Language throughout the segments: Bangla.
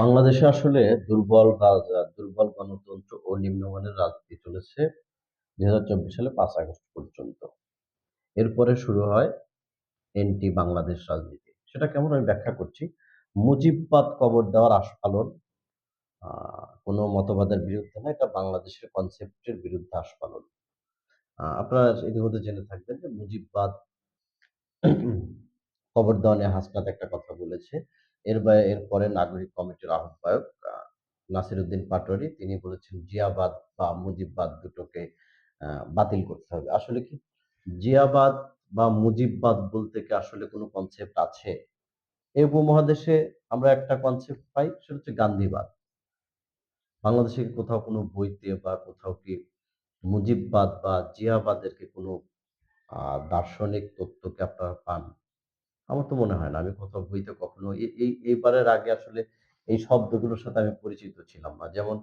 বাংলাদেশে আসলে দুর্বল গণতন্ত্র ও নিম্নমানের রাজনীতি চলেছে ২০২৪ সালে ৫ আগস্ট পর্যন্ত। এরপরে শুরু হয় এন্টি বাংলাদেশ রাজনীতি। সেটা কেমন আমি ব্যাখ্যা করছি। মুজিববাদ কবর দেওয়ার আস্ফালন আ কোনো মতবাদের বিরুদ্ধে না, এটা বাংলাদেশের কনসেপ্টের বিরুদ্ধে আস্ফালন। আপনারা ইতিমধ্যে জেনে থাকবেন যে মুজিববাদ কবর দেওয়া নিয়ে হাসনাত একটা কথা বলেছে। এরপরে নাগরিক কমিটির আহ্বায়ক নাসিরউদ্দিন পাটোয়ারি তিনি বলেছেন জিয়াবাদ বা মুজিববাদ দুটোকে বাতিল করতে হবে। আসলে কি জিয়াবাদ বা মুজিববাদ বলতে কি আসলে কোনো কনসেপ্ট আছে? এই উপমহাদেশে আমরা একটা কনসেপ্ট পাই, সেটা হচ্ছে গান্ধীবাদ। বাংলাদেশে কি কোথাও কোনো বইতে বা কোথাও কি মুজিববাদ বা জিয়াবাদের কি কোনো দার্শনিক তত্ত্ব কি আপনারা পান? আমার তো মনে হয় না। আমি কোথাও বইতে কখনো এইবারের আগে আসলে এই শব্দগুলোর সাথে আমি পরিচিত ছিলাম না। যেমন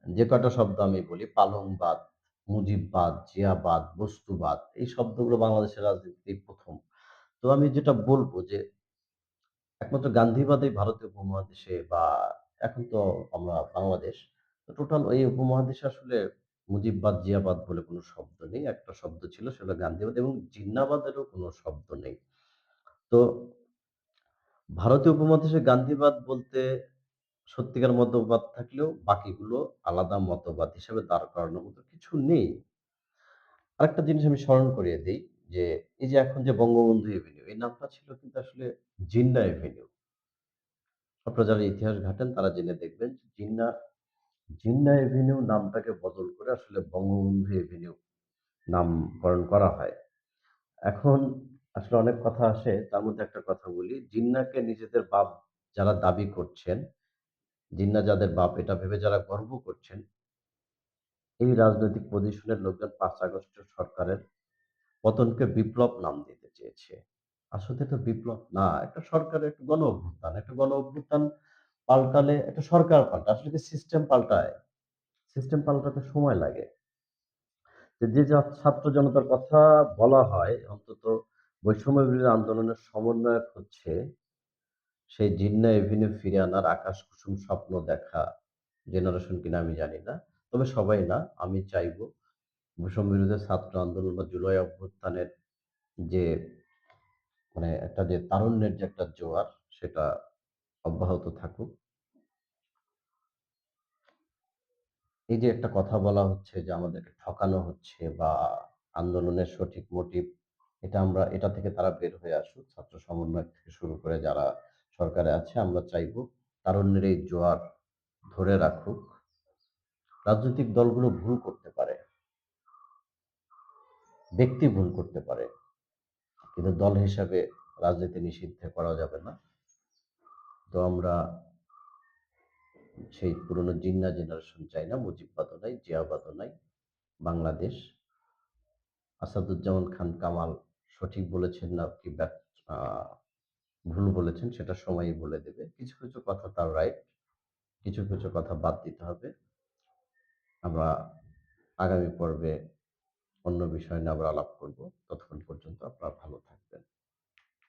যে কয়টা শব্দ আমি বলি পালংবাদ, মুজিববাদ, জিয়াবাদ, বস্তুবাদ এই শব্দগুলো বাংলাদেশের রাজনীতিতেই ১ম। তো আমি যেটা বলব যে একমাত্র গান্ধীবাদই ভারতীয় উপমহাদেশে বা এখন তো আমরা বাংলাদেশ। তো টোটাল এই উপমহাদেশে আসলে মুজিববাদ, জিয়াবাদ বলে কোনো শব্দ নেই। একটা শব্দ ছিল সেটা গান্ধীবাদ এবং জিন্নাবাদেরও কোনো শব্দ নেই। তো ভারতীয় উপমহাদেশে গান্ধীবাদ বলতে সত্যিকার মতবাদ থাকলেও বাকিগুলো আলাদা মতবাদ হিসেবে দাঁড় করানোর মতো কিছু নেই। আরেকটা জিনিস আমি স্মরণ করিয়ে দেই যে, এই যে এখন যে বঙ্গবন্ধু এভিনিউ এই নামটা ছিল কিন্তু আসলে জিন্না এভিনিউ। আপনারা যারা ইতিহাস ঘাঁটেন তারা জেনে দেখবেন যে জিন্না এভিনিউ নামটাকে বদল করে আসলে বঙ্গবন্ধু এভিনিউ নামকরণ করা হয়। এখন আসলে অনেক কথা আসে তার মধ্যে একটা কথা বলি, জিন্নাকে নিজেদের বাপ যারা দাবি করছেন, জিন্না যাদের বাপ এটা ভেবে যারা গর্ব করছেন, এই রাজনৈতিক পজিশনের লোকজন ৫ আগস্টের সরকারের পতনকে বিপ্লব নাম দিতে চেয়েছে। আসলে এটা বিপ্লব না, একটা সরকারের একটা গণ-অভ্যুত্থান। একটা গণ-অভ্যুত্থান পাল্টালে একটা সরকার পাল্টায়। আসলে কি সিস্টেম পাল্টায়? সিস্টেম পাল্টাতে সময় লাগে। যে ছাত্র জনতার কথা বলা হয় অন্তত বৈষম্য বিরোধী আন্দোলনের সমন্বয়ক হচ্ছে সেই জিন্না এভিনিউ ফিরে আনার আকাশ কুসুম স্বপ্ন দেখা জেনারেশন কিনা আমি জানি না। তবে সবাই না, আমি চাইবো বৈষম্য বিরোধী ছাত্র আন্দোলন বা জুলাই অভ্যুত্থানের যে একটা যে তারুণ্যের যে একটা জোয়ার সেটা অব্যাহত থাকুক। এই যে একটা কথা বলা হচ্ছে যে আমাদেরকে ঠকানো হচ্ছে বা আন্দোলনের সঠিক মোটিভ এটা থেকে তারা বের হয়ে আসুক। ছাত্র সমন্বয় থেকে শুরু করে যারা সরকারে আছে আমরা চাইবো তারুণ্যের এই জোয়ার ধরে রাখুক। রাজনৈতিক দলগুলো ভুল করতে পারে, ব্যক্তি ভুল করতে পারে। কিন্তু দল হিসাবে রাজনীতি নিষিদ্ধ করা যাবে না। তো আমরা সেই পুরনো জিন্না জেনারেশন চাই না, মুজিববাদও নাই, জিয়াবাদও নাই। বাংলাদেশ আসাদুজ্জামান খান কামাল সঠিক বলেছেন না কি আ ভুল বলেছেন সেটা সময়ই বলে দেবে। কিছু, কিছু কথা তার রাইট, কিছু, কিছু কথা বাদ দিতে হবে। আমরা আগামী পর্বে অন্য বিষয় নিয়ে আবার আলাপ করব। ততক্ষণ পর্যন্ত আপনারা ভালো থাকবেন।